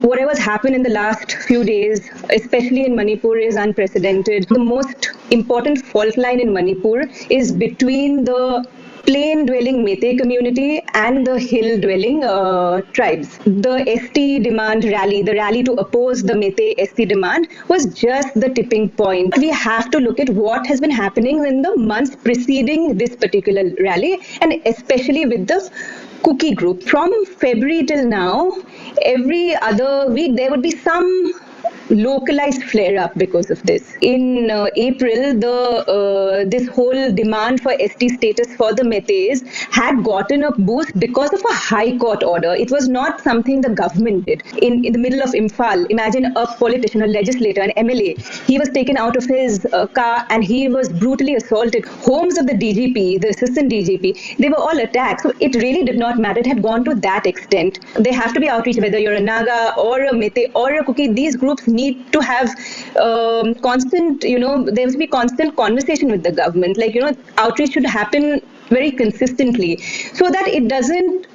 Whatever's happened in the last few days, especially in Manipur, is unprecedented. The most important fault line in Manipur is between the plain-dwelling Meitei community and the hill-dwelling tribes. The ST demand rally, the rally to oppose the Meitei ST demand, was just the tipping point. We have to look at what has been happening in the months preceding this particular rally, and especially with the Cookie group. From February till now, every other week there would be some localized flare-up because of this. In April, this whole demand for ST status for the Meiteis had gotten a boost because of a high court order. It was not something the government did. In the middle of Imphal, imagine a politician, a legislator, an MLA. He was taken out of his car and he was brutally assaulted. Homes of the DGP, the assistant DGP, they were all attacked. So it really did not matter. It had gone to that extent. There have to be outreach, whether you're a Naga or a Meitei or a Cookie. These groups need to have constant, there must be constant conversation with the government. Outreach should happen very consistently so that it doesn't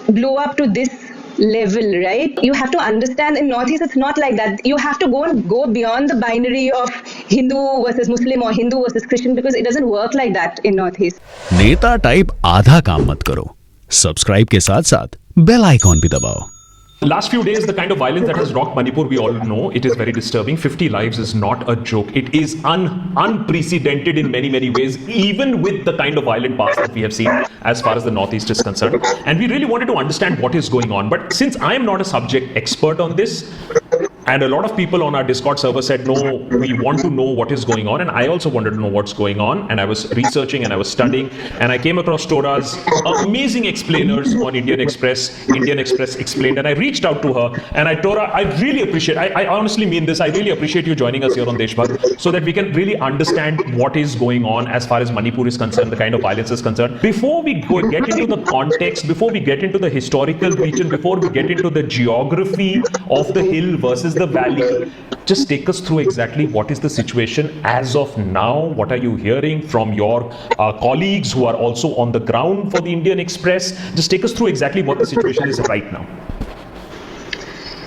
blow up to this level, right? You have to understand in Northeast it's not like that. You have to go beyond the binary of Hindu versus Muslim or Hindu versus Christian, because it doesn't work like that in Northeast. नेता type आधा काम मत करो, subscribe के साथ साथ bell icon भी दबाओ. Last few days, the kind of violence that has rocked Manipur, we all know, it is very disturbing. 50 lives is not a joke. It is unprecedented in many, many ways, even with the kind of violent past that we have seen as far as the Northeast is concerned. And we really wanted to understand what is going on. But since I am not a subject expert on this, and a lot of people on our Discord server said, no, we want to know what is going on. And I also wanted to know what's going on. And I was researching and I was studying. And I came across Tora's amazing explainers on Indian Express. Indian Express Explained. And I reached out to her. And Tora, I really appreciate, I honestly mean this, I really appreciate you joining us here on Deshbhakt so that we can really understand what is going on as far as Manipur is concerned, the kind of violence is concerned. Before we get into the context, before we get into the historical region, before we get into the geography of the hill versus the valley, just take us through exactly what is the situation as of now. What are you hearing from your colleagues who are also on the ground for the Indian Express? Just take us through exactly what the situation is right now.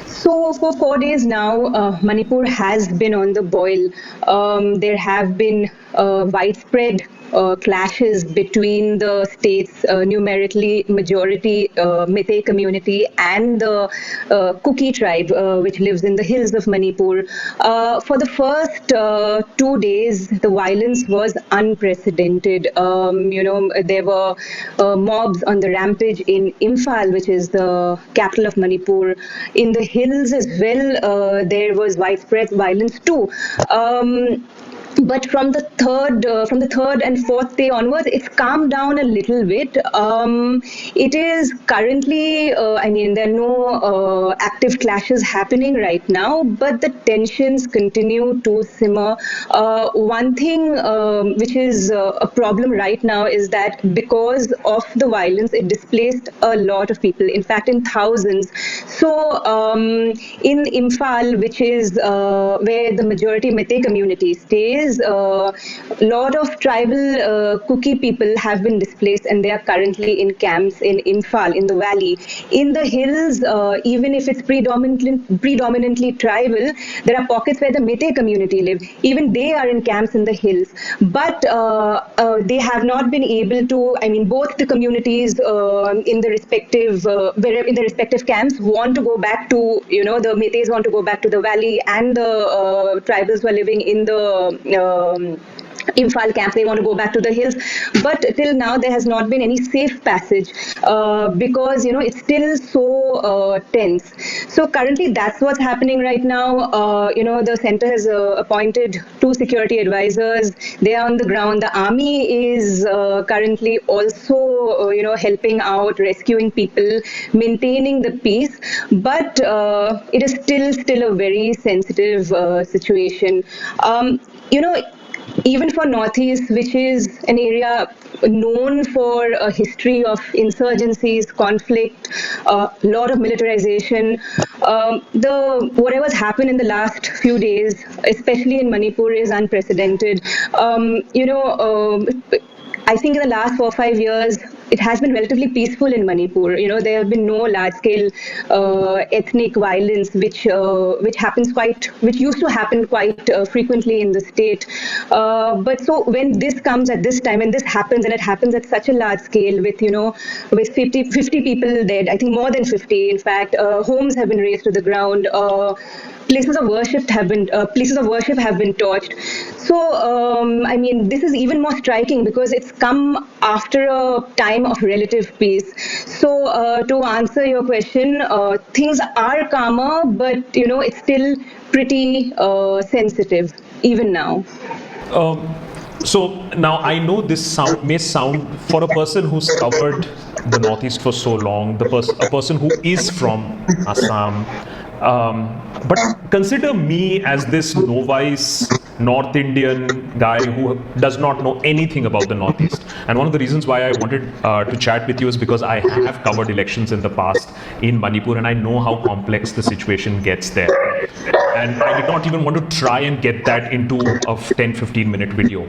So for 4 days now, Manipur has been on the boil. There have been widespread clashes between the state's numerically majority Meitei community and the Cookie tribe, which lives in the hills of Manipur. For the first 2 days, the violence was unprecedented. There were mobs on the rampage in Imphal, which is the capital of Manipur. In the hills as well, there was widespread violence too. But from the third and fourth day onwards, it's calmed down a little bit. It is currently, there are no active clashes happening right now, but the tensions continue to simmer. One thing which is a problem right now is that because of the violence, it displaced a lot of people, in fact, in thousands. So in Imphal, which is where the majority Meitei community stays, a lot of tribal Cookie people have been displaced and they are currently in camps in Imphal, in the valley. In the hills, even if it's predominantly tribal, there are pockets where the Meitei community live. Even they are in camps in the hills. But they have not been able to, both the communities in the respective camps want to go back to, the Meiteis want to go back to the valley, and the tribals who are living in the Imphal camp, they want to go back to the hills. But till now, there has not been any safe passage because, it's still so tense. So currently, that's what's happening right now. The center has appointed 2 security advisors. They are on the ground. The army is currently also, helping out, rescuing people, maintaining the peace. But it is still a very sensitive situation. Even for Northeast, which is an area known for a history of insurgencies, conflict, a lot of militarization, whatever's happened in the last few days, especially in Manipur, is unprecedented. I think in the last 4 or 5 years, it has been relatively peaceful in Manipur. There have been no large-scale ethnic violence, which used to happen quite frequently in the state. But so when this comes at this time, and this happens, and it happens at such a large scale, with 50 people dead, I think more than 50. In fact, homes have been razed to the ground. Places of worship have been torched. So, this is even more striking because it's come after a time of relative peace. So, to answer your question, things are calmer, but it's still pretty sensitive even now. So now I know this may sound, for a person who's covered the Northeast for so long, a person who is from Assam, but consider me as this novice North Indian guy who does not know anything about the Northeast. And one of the reasons why I wanted to chat with you is because I have covered elections in the past in Manipur, and I know how complex the situation gets there. And I did not even want to try and get that into a 10-15 minute video.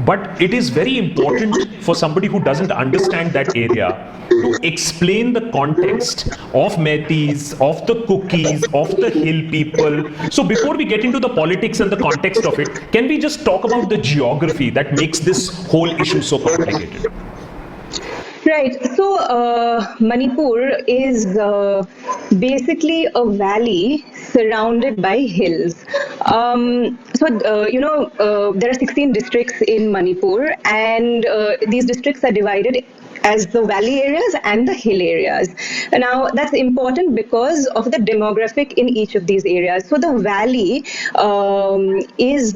But it is very important for somebody who doesn't understand that area to explain the context of Metis, of the cookies, of the hill people. So before we get into the politics and the context of it, can we just talk about the geography that makes this whole issue so complicated? Right. So Manipur is basically a valley surrounded by hills. There are 16 districts in Manipur, and these districts are divided as the valley areas and the hill areas. Now, that's important because of the demographic in each of these areas. So the valley is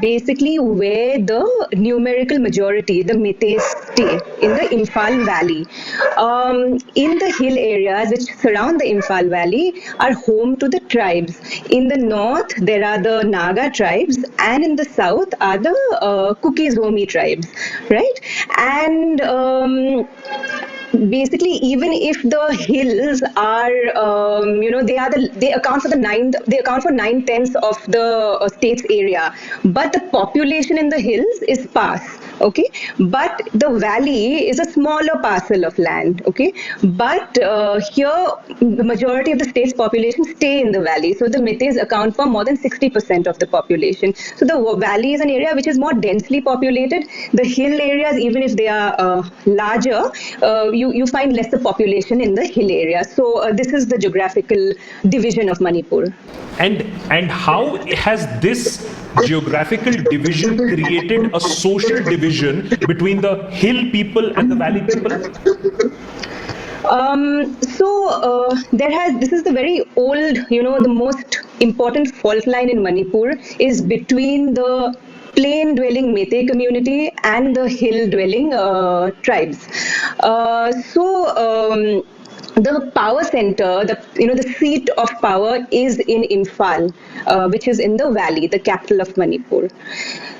basically where the numerical majority, the Metis, stay, in the Imphal Valley. In the hill areas which surround the Imphal Valley are home to the tribes. In the north, there are the Naga tribes, and in the south are the Kuki-Zomi tribes, right? And basically, even if the hills are, they account for 9/10 of the state's area, but the population in the hills is sparse. Okay, but the valley is a smaller parcel of land. Okay, but here the majority of the state's population stay in the valley. So the Metis account for more than 60% of the population. So the valley is an area which is more densely populated. The hill areas, even if they are larger, you find lesser population in the hill area. So this is the geographical division of Manipur. And how has this geographical division created a social division between the hill people and the valley people? This is the very old, the most important fault line in Manipur is between the plain-dwelling Metis community and the hill-dwelling tribes. The power center, the seat of power is in Imphal, which is in the valley, the capital of Manipur.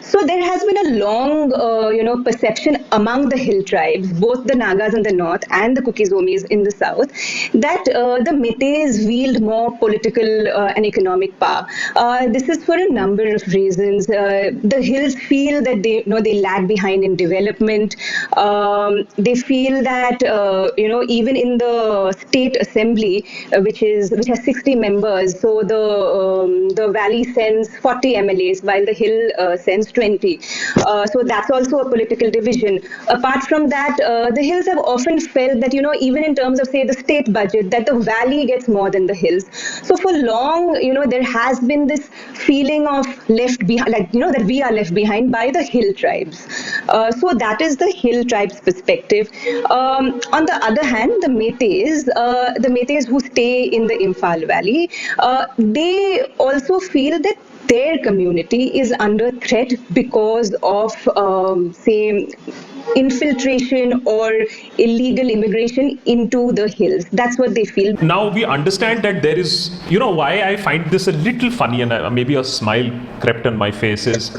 So there has been a long, perception among the hill tribes, both the Nagas in the north and the Kuki-Zomis in the south, that the Metis wield more political and economic power. This is for a number of reasons. The hills feel that they lag behind in development. They feel that even in the state assembly, which has 60 members, so the valley sends 40 MLAs, while the hill sends 20. So that's also a political division. Apart from that, the hills have often felt that, even in terms of, say, the state budget, that the valley gets more than the hills. So for long, there has been this feeling of left behind, that we are left behind by the hill tribes. So that is the hill tribes' perspective. On the other hand, the Metis who stay in the Imphal Valley, they also feel that their community is under threat because of, say, infiltration or illegal immigration into the hills. That's what they feel. Now we understand that there is, why I find this a little funny, and maybe a smile crept on my face, is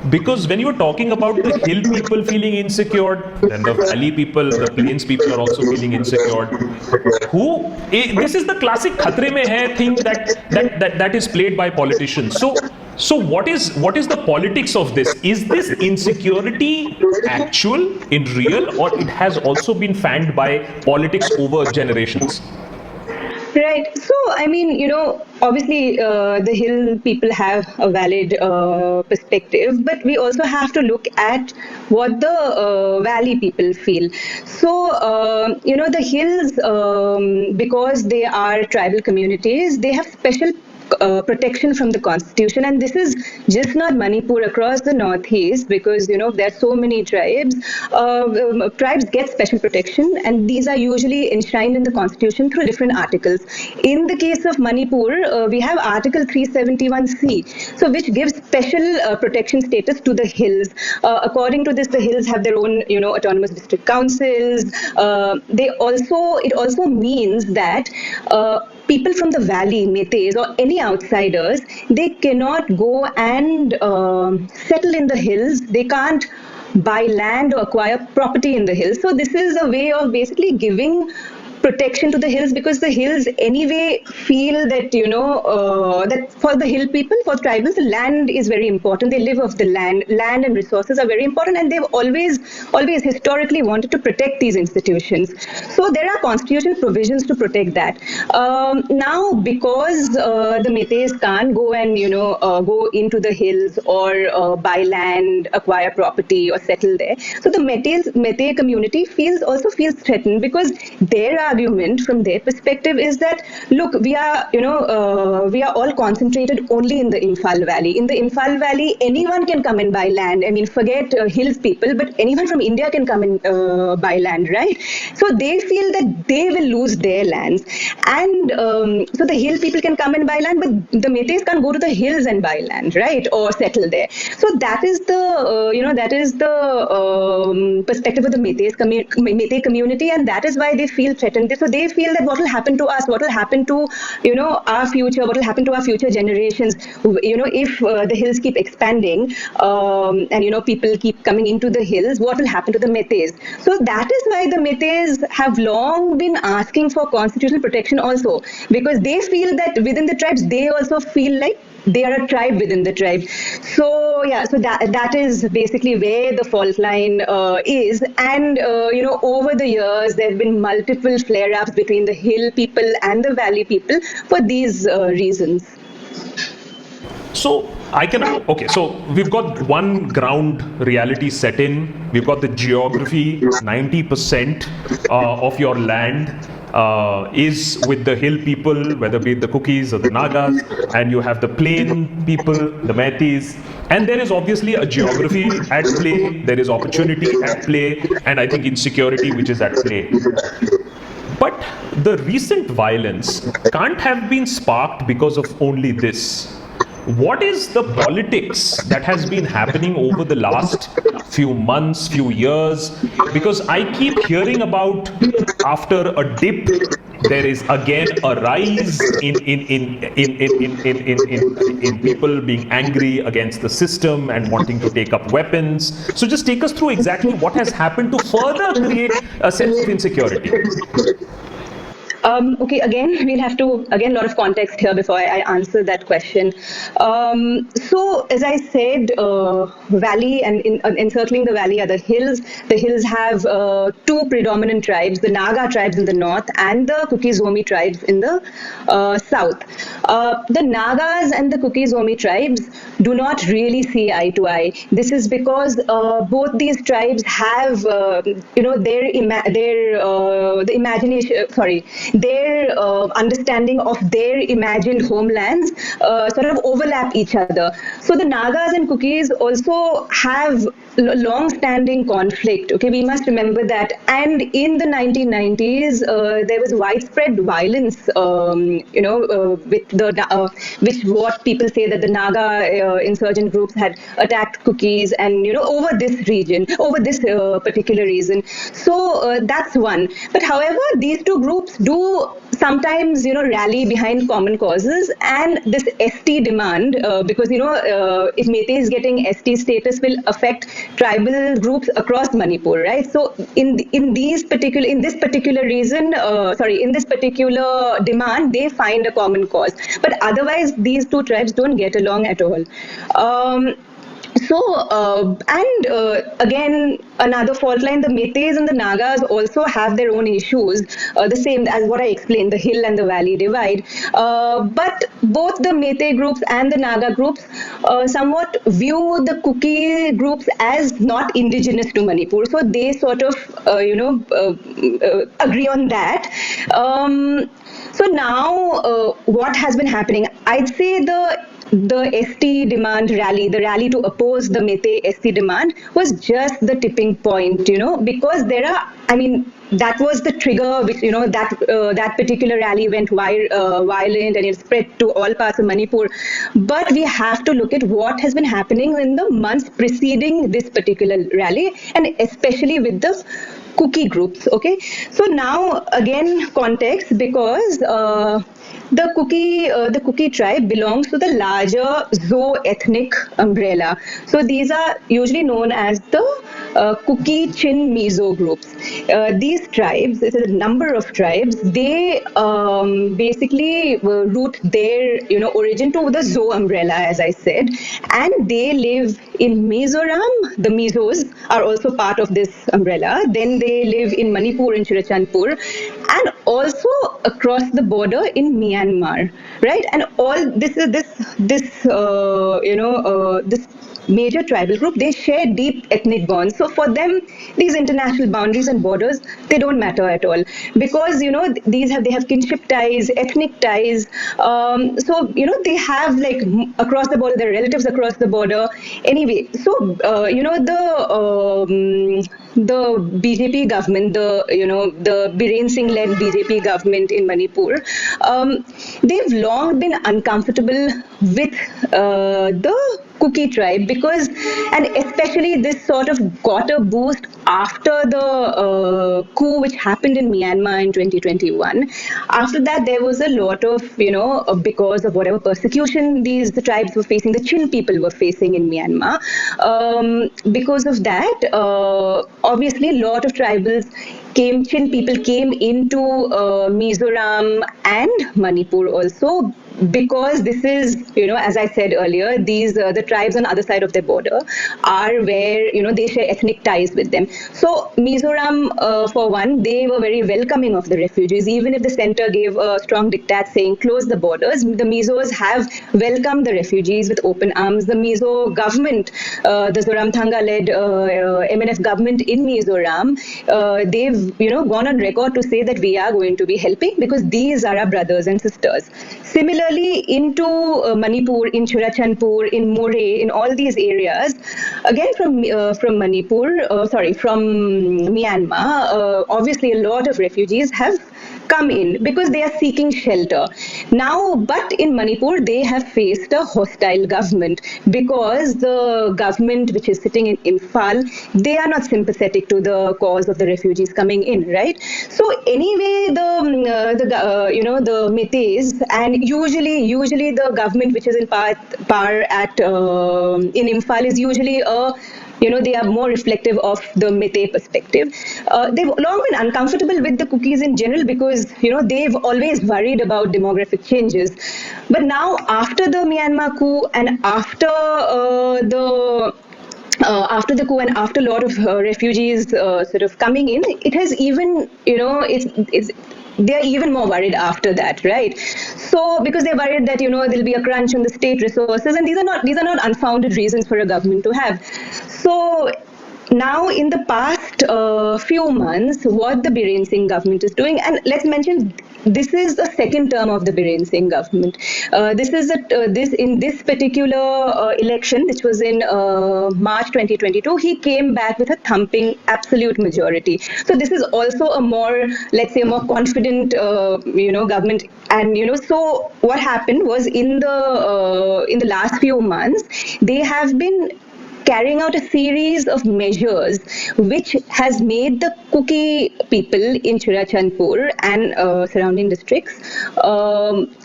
because when you're talking about the hill people feeling insecure, then the valley people, the plains people are also feeling insecure. This is the classic khatre mein hai thing that is played by politicians. So So what is the politics of this? Is this insecurity actual in real, or it has also been fanned by politics over generations? Right. So, I mean, obviously, the Hill people have a valid perspective, but we also have to look at what the Valley people feel. So, the Hills, because they are tribal communities, they have special protection from the constitution, and this is just not Manipur, across the northeast, because there are so many tribes. Tribes get special protection, and these are usually enshrined in the constitution through different articles. In the case of Manipur, we have article 371C, so which gives special protection status to the hills. According to this, the hills have their own autonomous district councils. It also means that people from the valley, Metes, or any outsiders, they cannot go and settle in the hills. They can't buy land or acquire property in the hills. So this is a way of basically giving protection to the hills, because the hills anyway feel that that for the hill people, for tribals, the land is very important. They live off the land and resources are very important, and they've always historically wanted to protect these institutions. So there are constitutional provisions to protect that. Now, because the Metes can't go and go into the hills or buy land, acquire property, or settle there, so the Mete community also feels threatened, because their argument from their perspective is that, look, we are all concentrated only in the Imphal Valley. In the Imphal Valley, anyone can come and buy land. I mean, forget hills people, but anyone from India can come and buy land, right? So they feel that they will lose their lands, and so the hill people can come and buy land, but the Metes can't go to the hills and buy land, right, or settle there. So that is the perspective of the Mete community, and that is why they feel threatened. So they feel that what will happen to us, what will happen to our future, what will happen to our future generations, if the hills keep expanding, and people keep coming into the hills, what will happen to the Metes? So that is why the Metes have long been asking for constitutional protection also, because they feel that within the tribes, they also feel like they are a tribe within the tribe. So that is basically where the fault line is. And over the years, there have been multiple flare-ups between the hill people and the valley people for these reasons. So so we've got one ground reality set in. We've got the geography. 90% of your land is with the hill people, whether be it the Kukis or the Nagas, and you have the plain people, the Metis, and there is obviously a geography at play, there is opportunity at play, and I think insecurity which is at play. But the recent violence can't have been sparked because of only this. What is the politics that has been happening over the last few months, few years? Because I keep hearing about, after a dip, there is again a rise in people being angry against the system and wanting to take up weapons. So just take us through exactly what has happened to further create a sense of insecurity. Okay, again, we'll have to, a lot of context here before I answer that question. So, as I said, valley, and encircling the valley are the hills. The hills have two predominant tribes, the Naga tribes in the north and the Kuki-Zomi tribes in the south. The Nagas and the Kuki-Zomi tribes do not really see eye to eye. This is because both these tribes have, their understanding of their imagined homelands sort of overlap each other. So the Nagas and Kukis also have long-standing conflict. Okay, we must remember that. And in the 1990s, there was widespread violence. With what people say that the Naga insurgent groups had attacked Kukis, and over this region, over this particular reason. So that's one. But however, these two groups do sometimes, rally behind common causes, and this ST demand, because, if Meitei is getting ST status will affect tribal groups across Manipur, right? So in this particular demand, they find a common cause. But otherwise, these two tribes don't get along at all. Again, another fault line, the Meiteis and the Nagas also have their own issues, the same as what I explained, the hill and the valley divide. But both the Meitei groups and the Naga groups somewhat view the Kuki groups as not indigenous to Manipur. So they sort of, agree on that. So now, what has been happening? I'd say the ST demand rally, the rally to oppose the Meitei ST demand, was just the tipping point, because that was the trigger which, that particular rally went violent and it spread to all parts of Manipur. But we have to look at what has been happening in the months preceding this particular rally, and especially with the Kuki groups. Okay, so now again context, because the Kuki tribe belongs to the larger Zo ethnic umbrella. So these are usually known as the Kuki Chin Mizo groups. These tribes, it's a number of tribes, they basically root their origin to the Zo umbrella, as I said, and they live in Mizoram. The Mizos are also part of this umbrella. Then they live in Manipur, in Churachandpur, and also across the border in Myanmar, right? And all this major tribal group, they share deep ethnic bonds. So for them, these international boundaries and borders, they don't matter at all, because they have kinship ties, ethnic ties. So they have, like, across the border, their relatives across the border. Anyway, so the BJP government, the Biren Singh led BJP government in Manipur, they've long been uncomfortable with the Kuki tribe, because, and especially this sort of got a boost after the coup which happened in Myanmar in 2021. After that, there was a lot of, because of whatever persecution the tribes were facing, the Chin people were facing in Myanmar. Because of that, obviously, a lot of Chin people came into Mizoram and Manipur also, because this is, as I said earlier, these the tribes on the other side of the border are where, they share ethnic ties with them. So Mizoram, for one, they were very welcoming of the refugees. Even if the center gave a strong diktat saying close the borders, the Mizos have welcomed the refugees with open arms. The Mizo government, the Zoramthanga-led MNF government in Mizoram, they've gone on record to say that we are going to be helping, because these are our brothers and sisters. Similarly, into Manipur, in Churachandpur, in More, in all these areas, again from Myanmar, obviously a lot of refugees have come in because they are seeking shelter. Now, but in Manipur, they have faced a hostile government, because the government which is sitting in Imphal, they are not sympathetic to the cause of the refugees coming in, right? So anyway, the Meiteis, and usually the government which is in power in Imphal is usually they are more reflective of the Meitei perspective. They've long been uncomfortable with the Kukis in general, because, they've always worried about demographic changes. But now, after the Myanmar coup and after the coup and after a lot of refugees sort of coming in, it has even, they're even more worried after that, right? So because they're worried that there'll be a crunch on the state resources, and these are not unfounded reasons for a government to have. So now, in the past few months, what the Biren Singh government is doing, and let's mention, this is the second term of the Biren Singh government. In this particular election, which was in March 2022, he came back with a thumping absolute majority. So this is also a more, let's say, a more confident, government. And so what happened was, in the last few months, they have been carrying out a series of measures which has made the Kuki people in Churachandpur and surrounding districts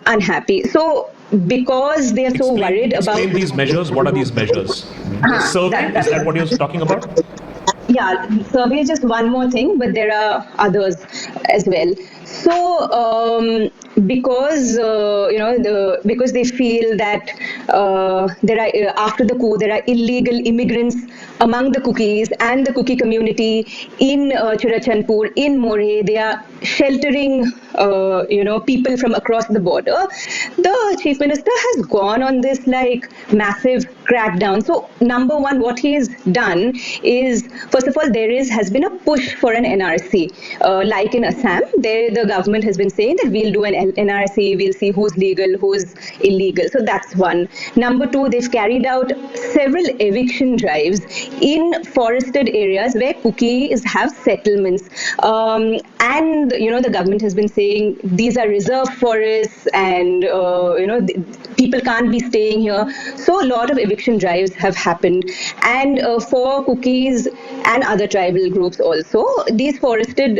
unhappy. So because they are so worried about... Explain these measures. What are these measures? The survey, is that what you're talking about? Yeah, survey is just one more thing, but there are others as well. So, because because they feel that there are after the coup there are illegal immigrants among the Kukis and the Kuki community in Churachandpur, in Morhe, they are sheltering people from across the border. The chief minister has gone on this like massive crackdown. So number one, what he has done is, first of all, has been a push for an NRC. Like in Assam, there the government has been saying that we'll do an NRC, we'll see who's legal, who's illegal. So that's one. Number two, they've carried out several eviction drives in forested areas where Kukis have settlements. And the government has been saying these are reserved forests, and people can't be staying here. So a lot of eviction drives have happened, and for Kukis and other tribal groups also, these forested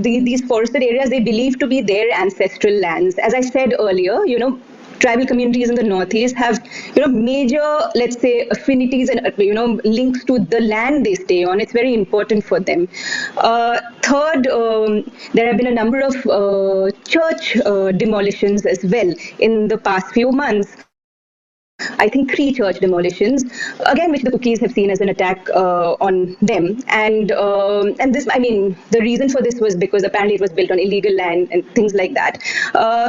these forested areas, they believe to be their ancestral lands. As I said earlier, tribal communities in the northeast have major, let's say, affinities and links to the land they stay on. It's very important for them. Third, there have been a number of church demolitions as well in the past few months. I think 3 church demolitions, again, which the Kukis have seen as an attack on them. And this, I mean, the reason for this was because apparently it was built on illegal land and things like that.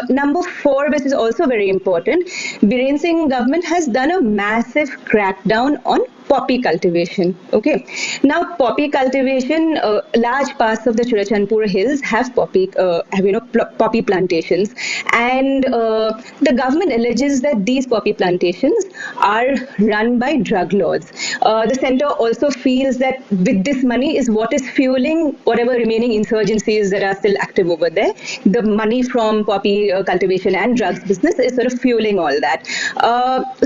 Number 4, which is also very important, Biren Singh government has done a massive crackdown on poppy cultivation. Okay, now poppy cultivation, large parts of the Churachandpur hills have poppy plantations, and the government alleges that these poppy plantations are run by drug lords. The center also feels that with this money is what is fueling whatever remaining insurgencies that are still active over there. The money from poppy cultivation and drugs business is sort of fueling all that.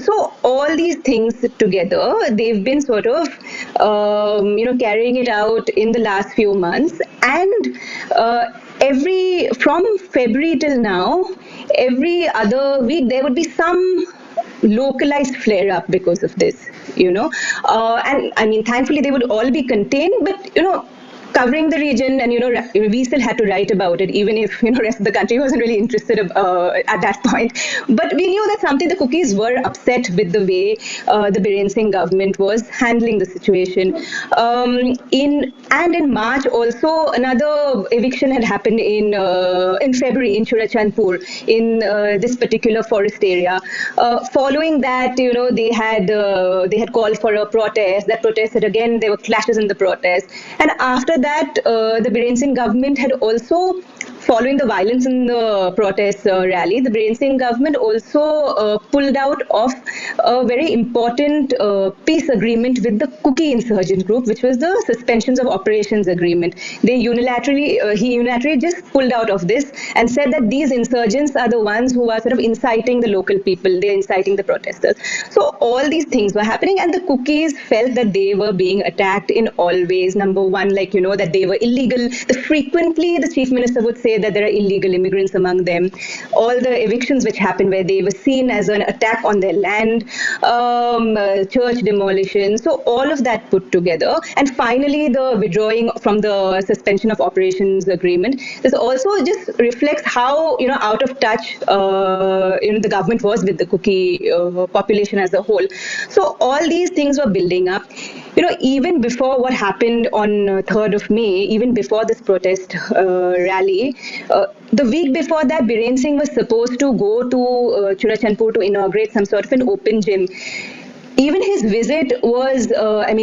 So all these things together, they've been sort of carrying it out in the last few months, and from February till now, every other week there would be some localized flare up because of this, and I mean, thankfully they would all be contained, but covering the region, and we still had to write about it, even if rest of the country wasn't really interested at that point. But we knew that the Kukis were upset with the way the Biren Singh government was handling the situation. In March also, another eviction had happened in February in Churachandpur, in this particular forest area. Following that, they had called for a protest. That protest had, again, there were clashes in the protest, and after that, the Biren Singh government had also, following the violence in the protest rally, the Biren Singh government also pulled out of a very important peace agreement with the Kuki insurgent group, which was the suspensions of operations agreement. He unilaterally just pulled out of this and said that these insurgents are the ones who are sort of inciting the local people, they're inciting the protesters. So all these things were happening, and the Kukis felt that they were being attacked in all ways. Number one, that they were illegal. Frequently, the chief minister would say that there are illegal immigrants among them. All the evictions which happened where they were seen as an attack on their land, church demolition. So all of that put together. And finally, the withdrawing from the suspension of operations agreement. This also just reflects how, out of touch, the government was with the Kuki population as a whole. So all these things were building up. Even before what happened on 3rd of May, even before this protest rally, the week before that, Biren Singh was supposed to go to Churachandpur to inaugurate some sort of an open gym. Even his visit was,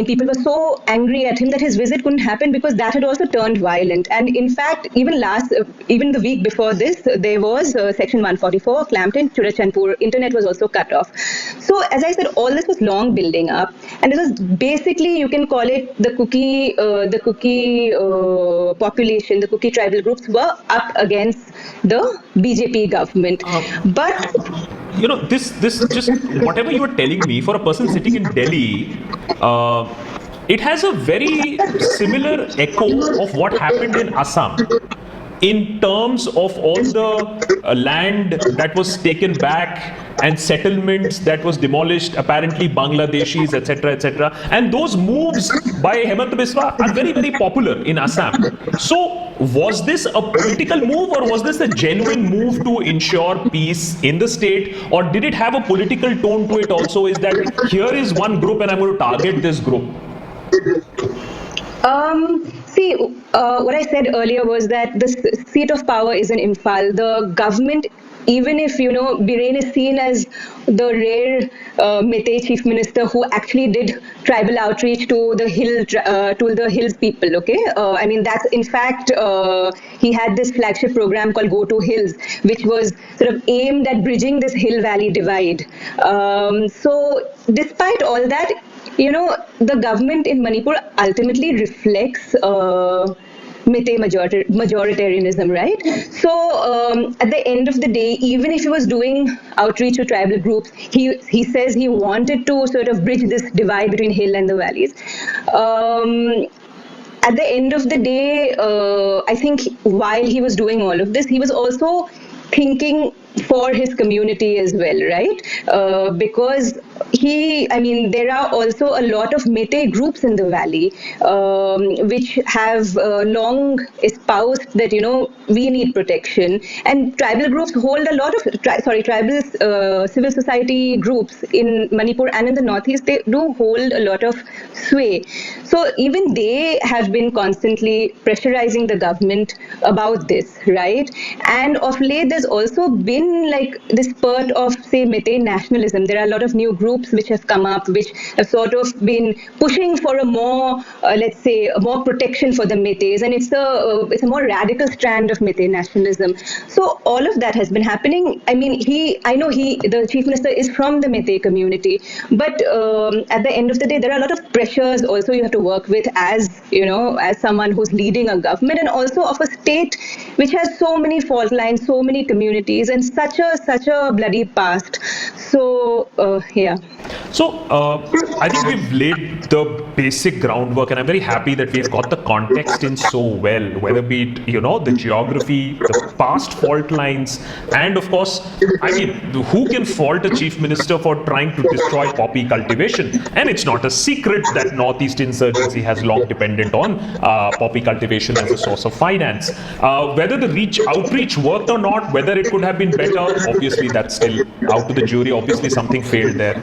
people were so angry at him that his visit couldn't happen because that had also turned violent. And in fact, even the week before this, there was Section 144 clamped in Churachandpur. Internet was also cut off. So, as I said, all this was long building up, and it was basically, you can call it the Kuki population, the Kuki tribal groups were up against the BJP government. But this just whatever you are telling me for a person sitting in Delhi, it has a very similar echo of what happened in Assam in terms of all the land that was taken back and settlements that was demolished, apparently Bangladeshis, etc., etc. And those moves by Hemant Biswa are very, very popular in Assam. So, was this a political move, or was this a genuine move to ensure peace in the state, or did it have a political tone to it also? Is that here is one group and I'm going to target this group? See, what I said earlier was that the seat of power is in Imphal. The government, even if, Biren is seen as the rare Meitei chief minister who actually did tribal outreach to the hills people, okay? I mean, that's, in fact, he had this flagship program called Go to Hills, which was sort of aimed at bridging this hill-valley divide. So despite all that, the government in Manipur ultimately reflects Meitei majoritarianism, right? So at the end of the day, even if he was doing outreach to tribal groups, he says he wanted to sort of bridge this divide between hill and the valleys. At the end of the day, I think while he was doing all of this, he was also thinking for his community as well, right? Because there are also a lot of Meitei groups in the valley, which have long espoused that, we need protection. And tribal groups hold a lot of, tribal civil society groups in Manipur and in the northeast, they do hold a lot of sway. So even they have been constantly pressurizing the government about this, right? And of late, there's also been like this spurt of, say, Meitei nationalism. There are a lot of new groups which have come up, which have sort of been pushing for a more, let's say, a more protection for the Meiteis, and it's a more radical strand of Meitei nationalism. So all of that has been happening. I mean, the chief minister is from the Meitei community, but at the end of the day, there are a lot of pressures also you have to work with as someone who's leading a government, and also of a state which has so many fault lines, so many communities, and such a bloody past. So yeah. So I think we've laid the basic groundwork, and I'm very happy that we've got the context in so well, whether be it, the geography, the past fault lines, and of course, who can fault a chief minister for trying to destroy poppy cultivation? And it's not a secret that Northeast insurgency has long depended on poppy cultivation as a source of finance. Whether the outreach worked or not, whether it could have been better, obviously that's still out to the jury. Obviously something failed there.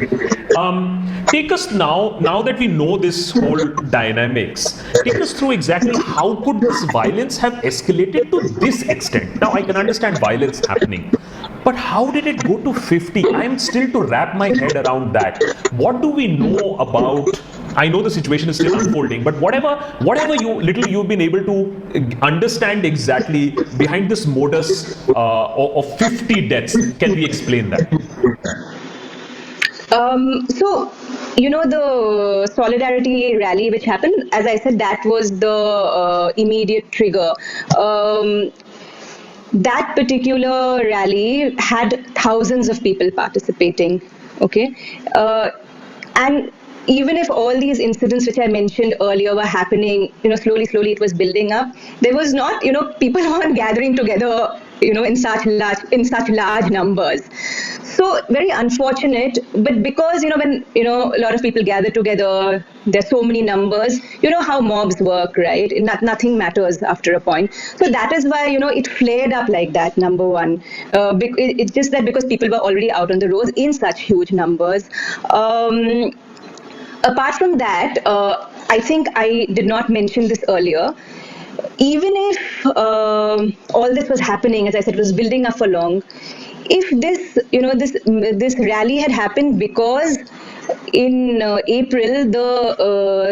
Take us now that we know this whole dynamics, take us through exactly how could this violence have escalated to this extent? Now I can understand violence happening, but how did it go to 50? I'm still to wrap my head around that. What do we know about? I know the situation is still unfolding, but whatever you've been able to understand exactly behind this modus of 50 deaths, can we explain that? So, the solidarity rally which happened, as I said, that was the immediate trigger. That particular rally had thousands of people participating, okay? And even if all these incidents which I mentioned earlier were happening, slowly it was building up, there was not, people weren't gathering together, in such large numbers. So very unfortunate, but because, when, a lot of people gather together, there's so many numbers, how mobs work, right? Nothing matters after a point. So that is why, it flared up like that, number one. It's just that because people were already out on the roads in such huge numbers. Apart from that, I think I did not mention this earlier. Even if all this was happening, as I said, it was building up for long, if this rally had happened because, in April,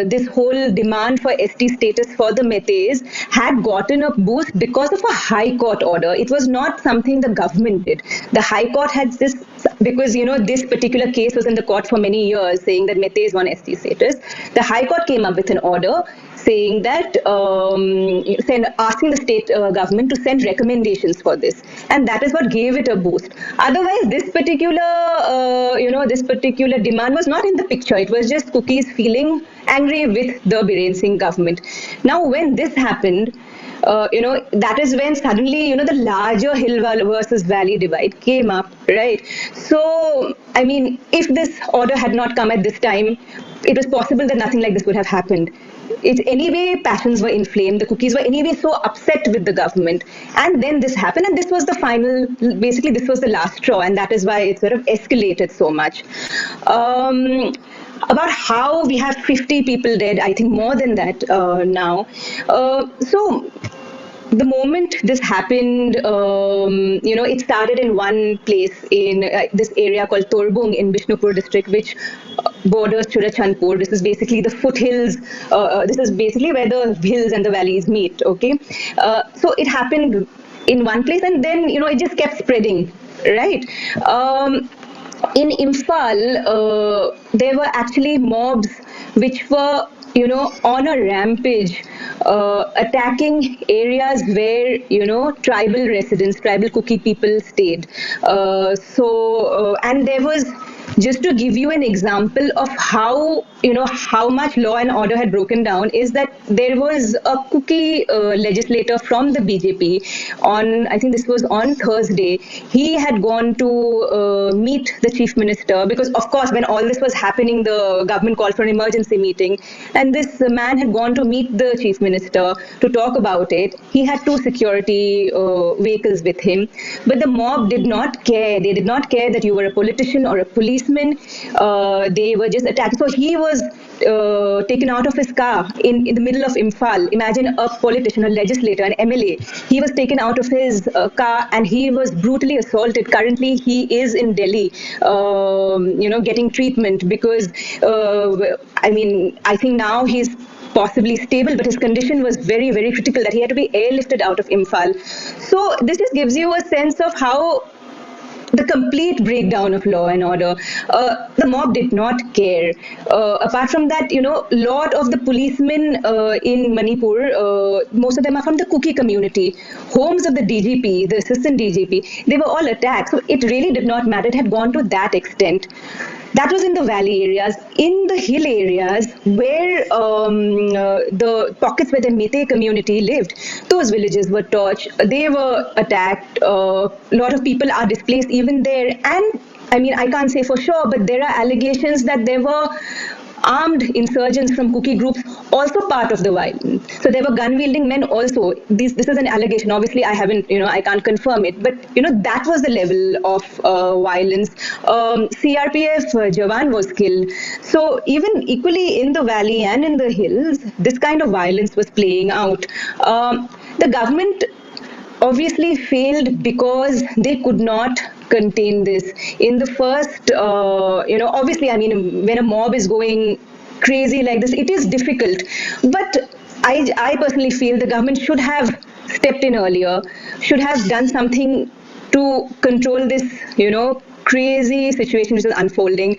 this whole demand for ST status for the Meteis had gotten a boost because of a High Court order. It was not something the government did. The High Court had this, because this particular case was in the court for many years, saying that Meteis want ST status. The High Court came up with an order saying that asking the state government to send recommendations for this, and that is what gave it a boost. Otherwise, this particular demand was not in the picture. It was just cookies feeling angry with the Biren Singh government. Now, when this happened, that is when suddenly, the larger hill versus valley divide came up, right? So, I mean, if this order had not come at this time, it was possible that nothing like this would have happened. Anyway, passions were inflamed. The cookies were anyway so upset with the government. And then this happened, and this was the final, basically this was the last straw, and that is why it sort of escalated so much. About how we have 50 people dead, I think more than that now. So the moment this happened, it started in one place in this area called Torbung in Bishnupur district, which borders Churachandpur. This is basically the foothills. This is basically where the hills and the valleys meet. Okay, so it happened in one place, and then it just kept spreading, right? In Imphal, there were actually mobs which were on a rampage, attacking areas where, tribal residents, tribal Kuki people stayed. And there was, just to give you an example of how, how much law and order had broken down, is that there was a Kuki legislator from the BJP I think this was on Thursday. He had gone to meet the chief minister, because of course when all this was happening, the government called for an emergency meeting, and this man had gone to meet the chief minister to talk about it. He had 2 security vehicles with him, but the mob did not care. They did not care that you were a politician or a policeman. They were just attacked. So he was taken out of his car in the middle of Imphal. Imagine a politician, a legislator, an MLA. He was taken out of his car and he was brutally assaulted. Currently, he is in Delhi, getting treatment because, I think now he's possibly stable, but his condition was very, very critical that he had to be airlifted out of Imphal. So this just gives you a sense of how the complete breakdown of law and order. The mob did not care. Apart from that, lot of the policemen in Manipur, most of them are from the Kuki community. Homes of the DGP, the assistant DGP, they were all attacked. So it really did not matter. It had gone to that extent. That was in the valley areas. In the hill areas, where the pockets where the Mete community lived, those villages were torched. They were attacked. A lot of people are displaced even there. And I can't say for sure, but there are allegations that there were armed insurgents from Kuki groups also part of the violence. So there were gun-wielding men also. This is an allegation. Obviously, I can't confirm it. But, that was the level of violence. CRPF Jawan was killed. So even equally in the valley and in the hills, this kind of violence was playing out. The government obviously failed because they could not contain this. In the first, obviously, when a mob is going crazy like this, it is difficult. But I personally feel the government should have stepped in earlier, should have done something to control this, crazy situation which is unfolding.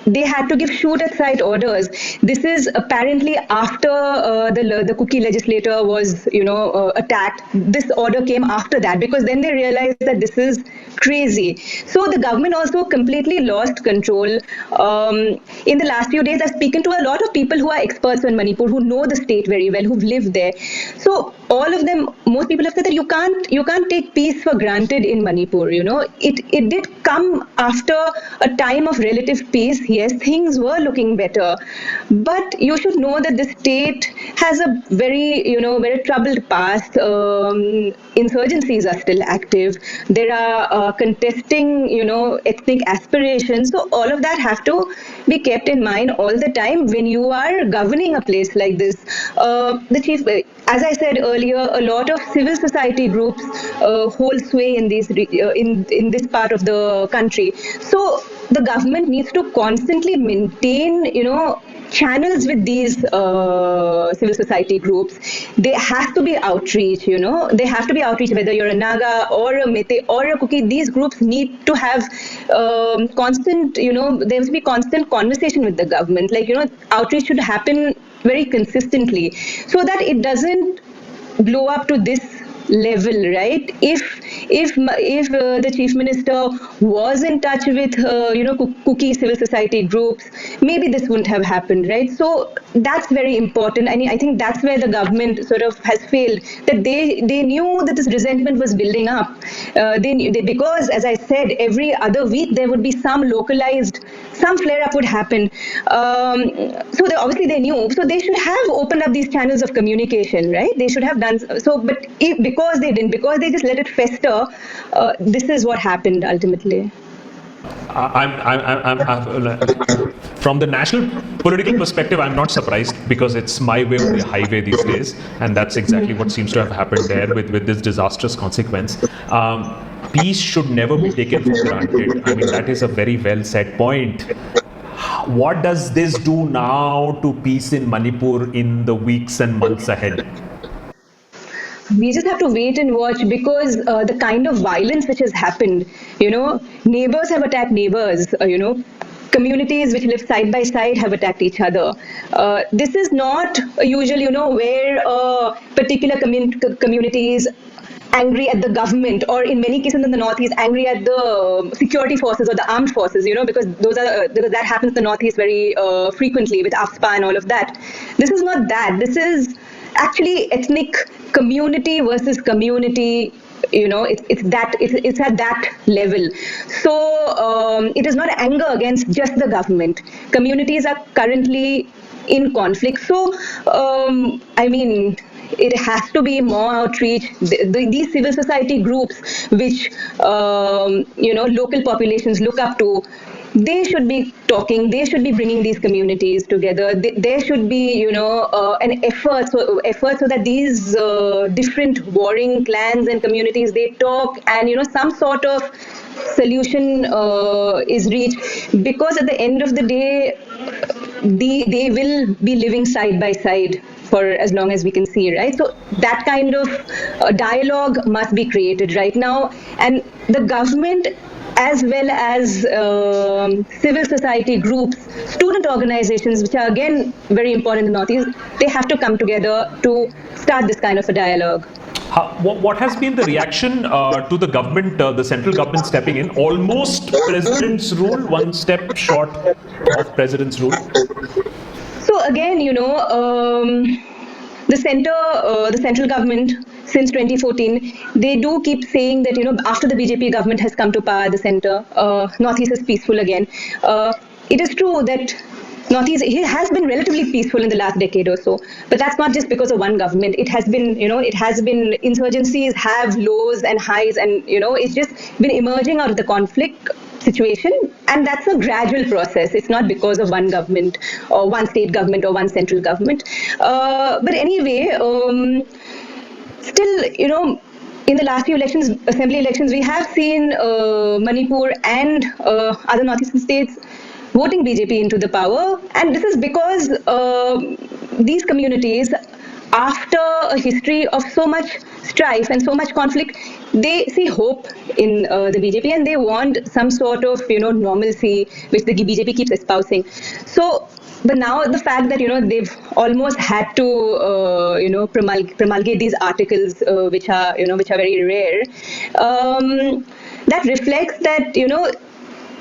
They had to give shoot-at-sight orders. This is apparently after the Kuki legislator was, attacked. This order came after that, because then they realized that this is crazy. So the government also completely lost control. In the last few days, I've spoken to a lot of people who are experts in Manipur, who know the state very well, who've lived there. So all of them, most people have said that you can't take peace for granted in Manipur. It did come after a time of relative peace. Yes, things were looking better, but you should know that the state has a very, very troubled past. Insurgencies are still active. There are contesting, ethnic aspirations. So all of that have to be kept in mind all the time when you are governing a place like this. The chief, as I said earlier, a lot of civil society groups hold sway in these in this part of the country. So the government needs to constantly maintain, channels with these civil society groups. There has to be outreach, They have to be outreach, whether you're a Naga or a Mete or a Kuki. These groups need to have constant, there must be constant conversation with the government. Like, outreach should happen very consistently so that it doesn't blow up to this level, right? If the chief minister was in touch with Kuki civil society groups, maybe this wouldn't have happened, right? So that's very important. I mean, I think that's where the government sort of has failed, that they knew that this resentment was building up. Because, as I said, every other week there would be some localized, some flare up would happen. So obviously they knew, so they should have opened up these channels of communication, right? They should have done so, but because they didn't, because they just let it fester, this is what happened ultimately. From the national political perspective, I'm not surprised, because it's my way or the highway these days, and that's exactly what seems to have happened there with this disastrous consequence. Peace should never be taken for granted. I mean, that is a very well said point. What does this do now to peace in Manipur in the weeks and months ahead? We just have to wait and watch, because the kind of violence which has happened, neighbors have attacked neighbors, communities which live side by side have attacked each other. This is not usual, where particular community is angry at the government, or in many cases in the Northeast, angry at the security forces or the armed forces, because that happens in the Northeast very frequently with AFSPA and all of that. This is not that. This is actually ethnic community versus community. It's at that level. So it is not anger against just the government. Communities are currently in conflict. So I mean, it has to be more outreach. These civil society groups, which local populations look up to, they should be talking. They should be bringing these communities together. There should be, an effort so that these different warring clans and communities, they talk, and some sort of solution is reached. Because at the end of the day, they will be living side by side for as long as we can see, right? So that kind of dialogue must be created right now, and the government, as well as civil society groups, student organizations, which are again very important in the Northeast, they have to come together to start this kind of a dialogue. What has been the reaction to the government, the central government stepping in? Almost president's rule, one step short of president's rule. So again, the central government, since 2014, they do keep saying that, after the BJP government has come to power, the center, Northeast is peaceful again. It is true that Northeast has been relatively peaceful in the last decade or so, but that's not just because of one government. It has been, insurgencies have lows and highs, and, it's just been emerging out of the conflict situation, and that's a gradual process. It's not because of one government or one state government or one central government. But anyway, still, in the last few elections, assembly elections, we have seen Manipur and other northeastern states voting BJP into the power, and this is because these communities, after a history of so much strife and so much conflict, they see hope in the BJP, and they want some sort of normalcy, which the BJP keeps espousing. So, but now the fact that they've almost had to promulgate these articles, which are very rare, that reflects that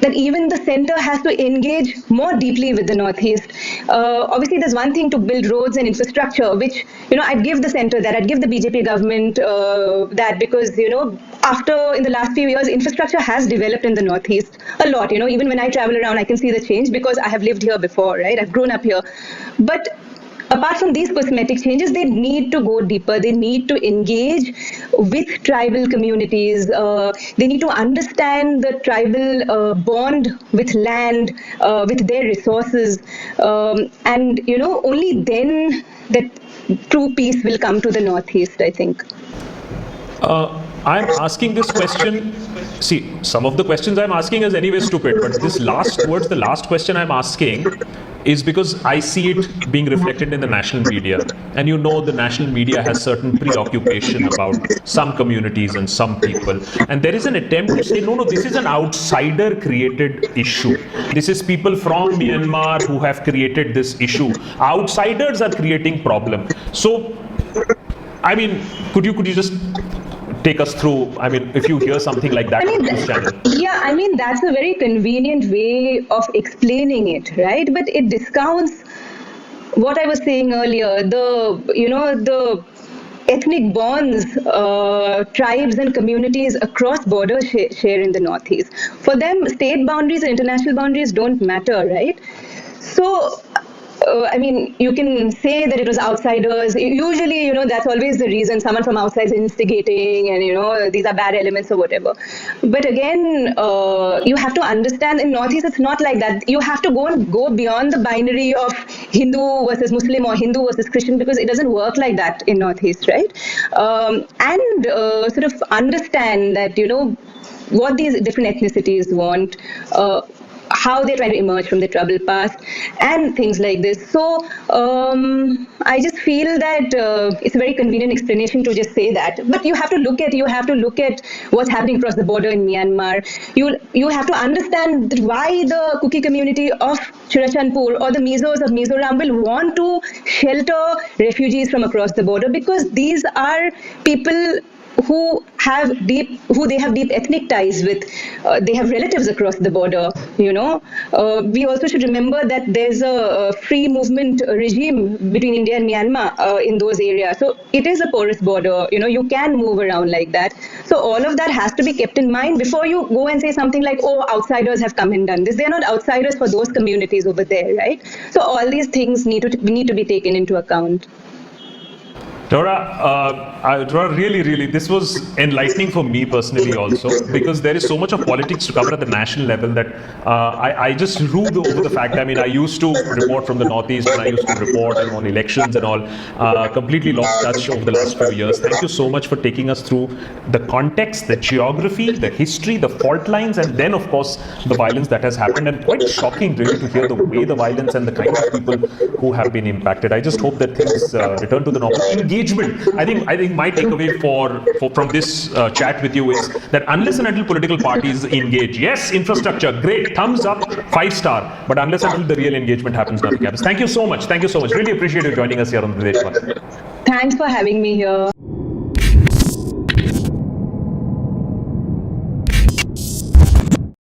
that even the center has to engage more deeply with the Northeast. Obviously, there's one thing to build roads and infrastructure, which, I'd give the center that, I'd give the BJP government that, because, after, in the last few years, infrastructure has developed in the Northeast a lot. Even when I travel around, I can see the change because I have lived here before, right? I've grown up here. But apart from these cosmetic changes, they need to go deeper. They need to engage with tribal communities. They need to understand the tribal bond with land, with their resources. And, only then that true peace will come to the Northeast, I think. I'm asking this question. See, some of the questions I'm asking is anyway stupid, but the last question I'm asking is because I see it being reflected in the national media. And you know, the national media has certain preoccupation about some communities and some people. And there is an attempt to say, no, this is an outsider created issue. This is people from Myanmar who have created this issue. Outsiders are creating problem. So, I mean, could you just take us through, I mean, if you hear something like that on this channel? Yeah, I mean, that's a very convenient way of explaining it, right? But it discounts what I was saying earlier, the ethnic bonds tribes and communities across borders share in the Northeast. For them, state boundaries and international boundaries don't matter, right? So, I mean, you can say that it was outsiders. Usually, that's always the reason. Someone from outside is instigating and, these are bad elements or whatever. But again, you have to understand in Northeast, it's not like that. You have to go beyond the binary of Hindu versus Muslim or Hindu versus Christian, because it doesn't work like that in Northeast, right? And sort of understand that, what these different ethnicities want, how they try to emerge from the troubled past, and things like this. So I just feel that it's a very convenient explanation to just say that. But you have to look at what's happening across the border in Myanmar. You have to understand why the Kuki community of Churachandpur or the Mizos of Mizoram will want to shelter refugees from across the border, because these are people who they have deep ethnic ties with. They have relatives across the border. We also should remember that there's a free movement regime between India and Myanmar in those areas. So it is a porous border. You can move around like that. So all of that has to be kept in mind before you go and say something like, "Oh, outsiders have come and done this." They are not outsiders for those communities over there, right? So all these things need to be taken into account. Tora, really, this was enlightening for me personally also, because there is so much of politics to cover at the national level that I just ruled over the fact. I mean, I used to report from the Northeast, and I used to report on elections and all. Completely lost touch over the last few years. Thank you so much for taking us through the context, the geography, the history, the fault lines, and then, of course, the violence that has happened. And quite shocking, really, to hear the way the violence and the kind of people who have been impacted. I just hope that things return to the normal. Engagement. I think my takeaway from this chat with you is that unless and until political parties engage, yes, infrastructure, great, thumbs up, 5-star, but unless and until the real engagement happens, nothing happens. Thank you so much. Really appreciate you joining us here on the Deshbhakt. Thanks for having me here.